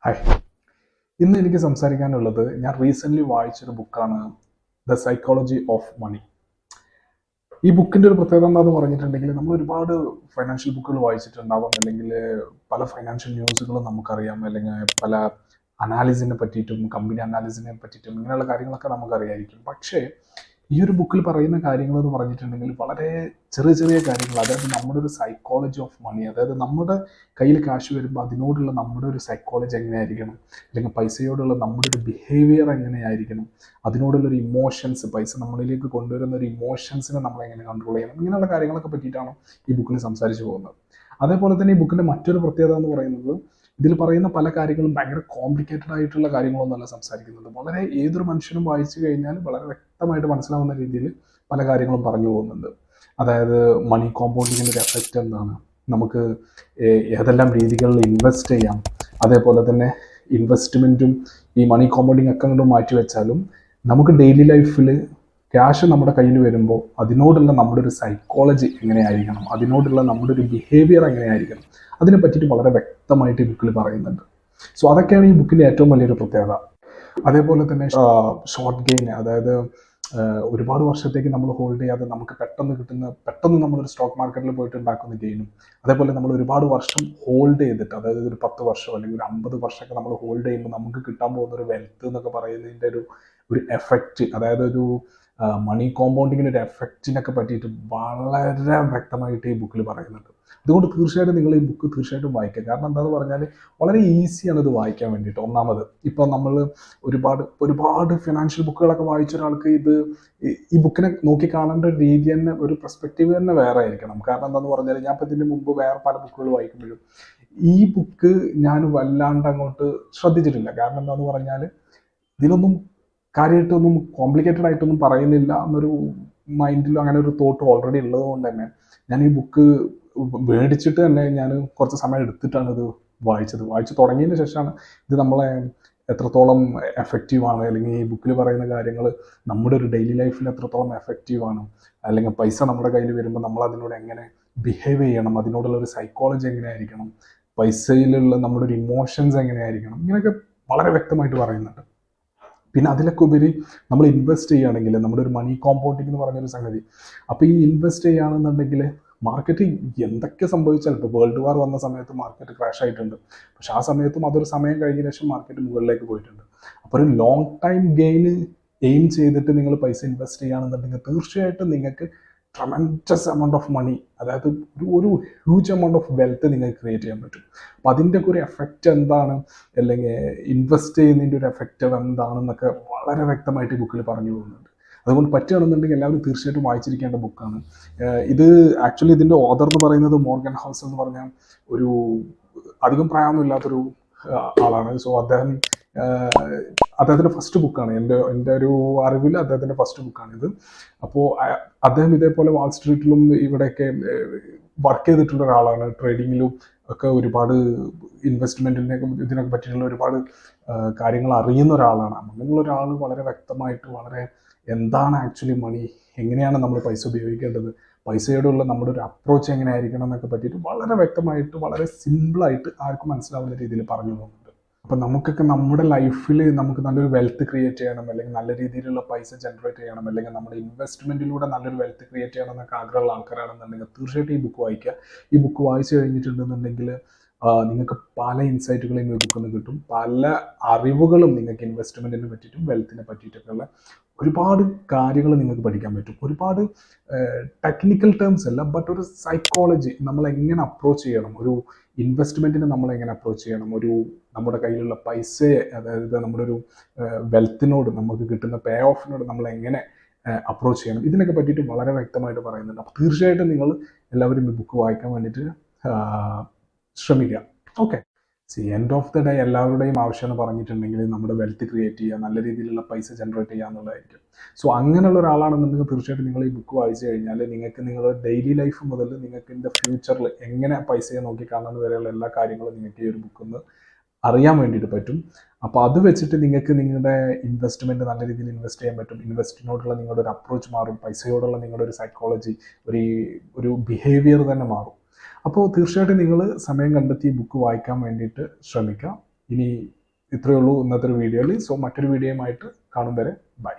Hi. ഇന്ന് എനിക്ക് സംസാരിക്കാനുള്ളത് ഞാൻ റീസെൻ്റ്ലി വായിച്ചൊരു ബുക്കാണ് ദ സൈക്കോളജി ഓഫ് മണി. ഈ ബുക്കിൻ്റെ ഒരു പ്രത്യേകത എന്താണെന്ന് പറഞ്ഞിട്ടുണ്ടെങ്കിൽ നമ്മൾ ഒരുപാട് ഫൈനാൻഷ്യൽ ബുക്കുകൾ വായിച്ചിട്ടുണ്ടാവും, അല്ലെങ്കിൽ പല ഫൈനാൻഷ്യൽ ന്യൂസുകളും നമുക്കറിയാം, അല്ലെങ്കിൽ പല അനാലിസിനെ പറ്റിയിട്ടും കമ്പനി അനാലിസിനെ പറ്റിയിട്ടും ഇങ്ങനെയുള്ള കാര്യങ്ങളൊക്കെ നമുക്കറിയായിരിക്കും. പക്ഷേ ഈ ഒരു ബുക്കിൽ പറയുന്ന കാര്യങ്ങൾ എന്ന് പറഞ്ഞിട്ടുണ്ടെങ്കിൽ വളരെ ചെറിയ ചെറിയ കാര്യങ്ങൾ, അതായത് നമ്മുടെ ഒരു സൈക്കോളജി ഓഫ് മണി, അതായത് നമ്മുടെ കയ്യിൽ കാശ് വരുമ്പോൾ അതിനോടുള്ള നമ്മുടെ ഒരു സൈക്കോളജി എങ്ങനെയായിരിക്കണം, അല്ലെങ്കിൽ പൈസയോടുള്ള നമ്മുടെ ഒരു ബിഹേവിയർ എങ്ങനെയായിരിക്കണം, അതിനോടുള്ളൊരു ഇമോഷൻസ്, പൈസ നമ്മളിലേക്ക് കൊണ്ടുവരുന്ന ഒരു ഇമോഷൻസിനെ നമ്മൾ എങ്ങനെ കൺട്രോൾ ചെയ്യണം, ഇങ്ങനെയുള്ള കാര്യങ്ങളൊക്കെ പറ്റിയിട്ടാണ് ഈ ബുക്കിൽ സംസാരിച്ചു പോകുന്നത്. അതേപോലെ തന്നെ ഈ ബുക്കിൻ്റെ മറ്റൊരു പ്രത്യേകത എന്ന് പറയുന്നത്, ഇതിൽ പറയുന്ന പല കാര്യങ്ങളും ഭയങ്കര കോംപ്ലിക്കേറ്റഡ് ആയിട്ടുള്ള കാര്യങ്ങളൊന്നുമല്ല സംസാരിക്കുന്നത്. വളരെ ഏതൊരു മനുഷ്യനും വായിച്ചു കഴിഞ്ഞാൽ വളരെ വ്യക്തമായിട്ട് മനസ്സിലാവുന്ന രീതിയിൽ പല കാര്യങ്ങളും പറഞ്ഞു പോകുന്നുണ്ട്. അതായത് മണി കോമ്പൗണ്ടിങ്ങിൻ്റെ ഒരു എഫക്റ്റ് എന്താണ്, നമുക്ക് ഏതെല്ലാം രീതികളിൽ ഇൻവെസ്റ്റ് ചെയ്യാം, അതേപോലെ തന്നെ ഇൻവെസ്റ്റ്മെൻറ്റും ഈ മണി കോമ്പൗണ്ടിങ് ഒക്കെ കൊണ്ട് മാറ്റി വെച്ചാലും നമുക്ക് ഡെയിലി ലൈഫിൽ ക്യാഷ് നമ്മുടെ കയ്യിൽ വരുമ്പോൾ അതിനോടുള്ള നമ്മുടെ ഒരു സൈക്കോളജി എങ്ങനെയായിരിക്കണം, അതിനോടുള്ള നമ്മുടെ ഒരു ബിഹേവിയർ എങ്ങനെയായിരിക്കണം, അതിനെ പറ്റിയിട്ട് വളരെ വ്യക്തമായിട്ട് ഈ ബുക്കിൽ പറയുന്നുണ്ട്. സോ അതൊക്കെയാണ് ഈ ബുക്കിൻ്റെ ഏറ്റവും വലിയൊരു പ്രത്യേകത. അതേപോലെ തന്നെ ഷോർട്ട് ഗെയിൻ, അതായത് ഒരുപാട് വർഷത്തേക്ക് നമ്മൾ ഹോൾഡ് ചെയ്യാതെ നമുക്ക് പെട്ടെന്ന് നമ്മളൊരു സ്റ്റോക്ക് മാർക്കറ്റിൽ പോയിട്ട് ഉണ്ടാക്കുന്ന ഗെയിനും, അതേപോലെ നമ്മൾ ഒരുപാട് വർഷം ഹോൾഡ് ചെയ്തിട്ട്, അതായത് ഒരു 10 വർഷം അല്ലെങ്കിൽ ഒരു 50 വർഷമൊക്കെ നമ്മൾ ഹോൾഡ് ചെയ്യുമ്പോൾ നമുക്ക് കിട്ടാൻ പോകുന്ന ഒരു വെൽത്ത് എന്നൊക്കെ പറയുന്നതിൻ്റെ ഒരു എഫക്റ്റ്, അതായത് ഒരു മണി കോമ്പൗണ്ടിങ്ങിൻ്റെ ഒരു എഫക്റ്റിനൊക്കെ പറ്റിയിട്ട് വളരെ വ്യക്തമായിട്ട് ഈ ബുക്കിൽ പറയുന്നുണ്ട്. അതുകൊണ്ട് തീർച്ചയായിട്ടും നിങ്ങൾ ഈ ബുക്ക് തീർച്ചയായിട്ടും വായിക്കുക. കാരണം എന്താണെന്ന് പറഞ്ഞാൽ വളരെ ഈസിയാണ് ഇത് വായിക്കാൻ വേണ്ടിയിട്ട്. ഒന്നാമത് ഇപ്പോൾ നമ്മൾ ഒരുപാട് ഫിനാൻഷ്യൽ ബുക്കുകളൊക്കെ വായിച്ച ഒരാൾക്ക് ഈ ബുക്കിനെ നോക്കി കാണേണ്ട ഒരു രീതി തന്നെ, ഒരു പെർസ്പെക്റ്റീവ് തന്നെ വേറെ ആയിരിക്കണം. കാരണം എന്താണെന്ന് പറഞ്ഞാൽ ഞാൻ ഇപ്പോൾ ഇതിന് മുമ്പ് വേറെ പല ബുക്കുകൾ വായിക്കുമ്പോഴും ഈ ബുക്ക് ഞാൻ വല്ലാണ്ട് അങ്ങോട്ട് ശ്രദ്ധിച്ചിട്ടില്ല. കാരണം എന്താണെന്ന് പറഞ്ഞാൽ ഇതിലൊന്നും കാര്യമായിട്ടൊന്നും കോംപ്ലിക്കേറ്റഡ് ആയിട്ടൊന്നും പറയുന്നില്ല എന്നൊരു മൈൻഡിലും അങ്ങനെ ഒരു തോട്ട് ഓൾറെഡി ഉള്ളത് കൊണ്ട് തന്നെ ഞാൻ ഈ ബുക്ക് മേടിച്ചിട്ട് തന്നെ ഞാൻ കുറച്ച് സമയം എടുത്തിട്ടാണ് ഇത് വായിച്ചു തുടങ്ങിയതിന് ശേഷമാണ് ഇത് നമ്മളെ എത്രത്തോളം എഫക്റ്റീവാണ്, അല്ലെങ്കിൽ ഈ ബുക്കിൽ പറയുന്ന കാര്യങ്ങൾ നമ്മുടെ ഒരു ഡെയിലി ലൈഫിൽ എത്രത്തോളം എഫക്റ്റീവാണ്, അല്ലെങ്കിൽ പൈസ നമ്മുടെ കയ്യിൽ വരുമ്പോൾ നമ്മൾ അതിനോട് എങ്ങനെ ബിഹേവ് ചെയ്യണം, അതിനോടുള്ള ഒരു സൈക്കോളജി എങ്ങനെയായിരിക്കണം, പൈസയിലുള്ള നമ്മുടെ ഒരു ഇമോഷൻസ് എങ്ങനെയായിരിക്കണം, ഇങ്ങനെയൊക്കെ വളരെ വ്യക്തമായിട്ട് പറയുന്നുണ്ട്. പിന്നെ അതിലൊക്കെ ഉപരി നമ്മൾ ഇൻവെസ്റ്റ് ചെയ്യുകയാണെങ്കിൽ നമ്മുടെ ഒരു മണി കോമ്പൗണ്ടിങ് എന്ന് പറഞ്ഞൊരു സംഗതി, അപ്പോൾ ഈ ഇൻവെസ്റ്റ് ചെയ്യുകയാണെന്നുണ്ടെങ്കിൽ മാർക്കറ്റ് എന്തൊക്കെ സംഭവിച്ചാലും, ഇപ്പോൾ വേൾഡ് വാർ വന്ന സമയത്ത് മാർക്കറ്റ് ക്രാഷ് ആയിട്ടുണ്ട്, പക്ഷെ ആ സമയത്തും അതൊരു സമയം കഴിഞ്ഞ ശേഷം മാർക്കറ്റ് മുകളിലേക്ക് പോയിട്ടുണ്ട്. അപ്പോൾ ഒരു ലോങ് ടൈം ഗെയിന് എയിം ചെയ്തിട്ട് നിങ്ങൾ പൈസ ഇൻവെസ്റ്റ് ചെയ്യുകയാണെന്നുണ്ടെങ്കിൽ തീർച്ചയായിട്ടും നിങ്ങൾക്ക് ട്രമൻഡസ് എമൗണ്ട് ഓഫ് മണി, അതായത് ഒരു ഹ്യൂജ് എമൗണ്ട് ഓഫ് വെൽത്ത് നിങ്ങൾക്ക് ക്രിയേറ്റ് ചെയ്യാൻ പറ്റും. അപ്പം അതിൻ്റെ ഒക്കെ ഒരു എഫക്റ്റ് എന്താണ്, അല്ലെങ്കിൽ ഇൻവെസ്റ്റ് ചെയ്യുന്നതിൻ്റെ ഒരു എഫക്റ്റ് എന്താണെന്നൊക്കെ വളരെ വ്യക്തമായിട്ട് ഈ ബുക്കിൽ പറഞ്ഞു പോകുന്നുണ്ട്. അതുകൊണ്ട് പറ്റുകയാണെന്നുണ്ടെങ്കിൽ എല്ലാവരും തീർച്ചയായിട്ടും വായിച്ചിരിക്കേണ്ട ബുക്കാണ് ഇത്. ആക്ച്വലി ഇതിൻ്റെ ഓഥർ എന്ന് പറയുന്നത് മോർഗൻ ഹൗസ് എന്ന് പറഞ്ഞ ഒരു അധികം പ്രായമൊന്നുമില്ലാത്തൊരു ആളാണ്. സോ അദ്ദേഹത്തിൻ്റെ ഫസ്റ്റ് ബുക്കാണ്, എൻ്റെ ഒരു അറിവിൽ അദ്ദേഹത്തിൻ്റെ ഫസ്റ്റ് ബുക്കാണിത്. അപ്പോൾ അദ്ദേഹം ഇതേപോലെ വാൾ സ്ട്രീറ്റിലും ഇവിടെയൊക്കെ വർക്ക് ചെയ്തിട്ടുള്ള ഒരാളാണ്. ട്രേഡിങ്ങിലും ഒക്കെ ഒരുപാട് ഇതിനൊക്കെ പറ്റിയിട്ടുള്ള ഒരുപാട് കാര്യങ്ങൾ അറിയുന്ന ഒരാളാണ്. അങ്ങനെയുള്ള ഒരാൾ വളരെ വ്യക്തമായിട്ട് എന്താണ് ആക്ച്വലി മണി, എങ്ങനെയാണ് നമ്മൾ പൈസ ഉപയോഗിക്കേണ്ടത്, പൈസയോടുള്ള നമ്മുടെ ഒരു അപ്രോച്ച് എങ്ങനെയായിരിക്കണം എന്നൊക്കെ പറ്റിയിട്ട് വളരെ വ്യക്തമായിട്ട് വളരെ സിമ്പിളായിട്ട് ആർക്കും മനസ്സിലാവുന്ന രീതിയിൽ പറഞ്ഞു പോകുന്നുണ്ട്. അപ്പം നമുക്കൊക്കെ നമ്മുടെ ലൈഫിൽ നമുക്ക് നല്ലൊരു വെൽത്ത് ക്രിയേറ്റ് ചെയ്യണം, അല്ലെങ്കിൽ നല്ല രീതിയിലുള്ള പൈസ ജനറേറ്റ് ചെയ്യണം, അല്ലെങ്കിൽ നമ്മുടെ ഇൻവെസ്റ്റ്മെൻറ്റിലൂടെ നല്ലൊരു വെൽത്ത് ക്രിയേറ്റ് ചെയ്യണം എന്നൊക്കെ ആഗ്രഹമുള്ള ആൾക്കാരാണെന്നുണ്ടെങ്കിൽ തീർച്ചയായിട്ടും ഈ ബുക്ക് വായിക്കുക. ഈ ബുക്ക് വായിച്ചു കഴിഞ്ഞിട്ടുണ്ടെന്നുണ്ടെങ്കിൽ നിങ്ങൾക്ക് പല ഇൻസൈറ്റുകളും ഈ ബുക്കിൽ നിന്ന് കിട്ടും. പല അറിവുകളും നിങ്ങൾക്ക് ഇൻവെസ്റ്റ്മെൻറ്റിനെ പറ്റിയിട്ടും വെൽത്തിനെ പറ്റിയിട്ടൊക്കെയുള്ള ഒരുപാട് കാര്യങ്ങൾ നിങ്ങൾക്ക് പഠിക്കാൻ പറ്റും. ഒരുപാട് ടെക്നിക്കൽ ടേംസ് അല്ല, ബട്ട് ഒരു സൈക്കോളജി, നമ്മൾ എങ്ങനെ അപ്രോച്ച് ചെയ്യണം, ഒരു ഇൻവെസ്റ്റ്മെൻറ്റിനെ നമ്മൾ എങ്ങനെ അപ്രോച്ച് ചെയ്യണം, നമ്മുടെ കയ്യിലുള്ള പൈസയെ, അതായത് നമ്മുടെ ഒരു വെൽത്തിനോട്, നമുക്ക് കിട്ടുന്ന പേ ഓഫിനോട് നമ്മൾ എങ്ങനെ അപ്രോച്ച് ചെയ്യണം, ഇതിനൊക്കെ പറ്റിയിട്ട് വളരെ വ്യക്തമായിട്ട് പറയുന്നുണ്ട്. അപ്പോൾ തീർച്ചയായിട്ടും നിങ്ങൾ എല്ലാവരും ഈ ബുക്ക് വായിക്കാൻ വേണ്ടിയിട്ട് ശ്രമിക്കുക. Okay, end of the day എല്ലാവരുടെയും ആവശ്യം എന്ന് പറഞ്ഞിട്ടുണ്ടെങ്കിൽ നമ്മുടെ വെൽത്ത് ക്രിയേറ്റ് ചെയ്യുക, നല്ല രീതിയിലുള്ള പൈസ ജനറേറ്റ് ചെയ്യുക എന്നുള്ളതായിരിക്കും. സോ അങ്ങനെയുള്ള ഒരാളാണെന്നുണ്ടെങ്കിൽ തീർച്ചയായിട്ടും നിങ്ങൾ ഈ ബുക്ക് വായിച്ചു കഴിഞ്ഞാൽ നിങ്ങൾക്ക് നിങ്ങളുടെ ഡെയിലി ലൈഫ് മുതൽ നിങ്ങൾക്ക് ഇതിൻ്റെ ഫ്യൂച്ചറിൽ എങ്ങനെ പൈസയെ നോക്കിക്കാണുന്നത് വരെയുള്ള എല്ലാ കാര്യങ്ങളും നിങ്ങൾക്ക് ഈ ഒരു ബുക്കിൽ നിന്ന് അറിയാൻ വേണ്ടിയിട്ട് പറ്റും. അപ്പോൾ അത് വെച്ചിട്ട് നിങ്ങൾക്ക് നിങ്ങളുടെ ഇൻവെസ്റ്റ്മെൻറ്റ് നല്ല രീതിയിൽ ഇൻവെസ്റ്റ് ചെയ്യാൻ പറ്റും. ഇൻവെസ്റ്റിനോടുള്ള നിങ്ങളുടെ ഒരു അപ്രോച്ച് മാറും, പൈസയോടുള്ള നിങ്ങളുടെ ഒരു സൈക്കോളജി, ഒരു ബിഹേവിയർ തന്നെ മാറും. അപ്പോൾ തീർച്ചയായിട്ടും നിങ്ങൾ സമയം കണ്ടെത്തി ഈ ബുക്ക് വായിക്കാൻ വേണ്ടിയിട്ട് ശ്രമിക്കുക. ഇനി ഇത്രയേ ഉള്ളൂ ഇന്നത്തെ ഒരു വീഡിയോയിൽ. സോ മറ്റൊരു വീഡിയോയുമായിട്ട് കാണും വരെ ബൈ.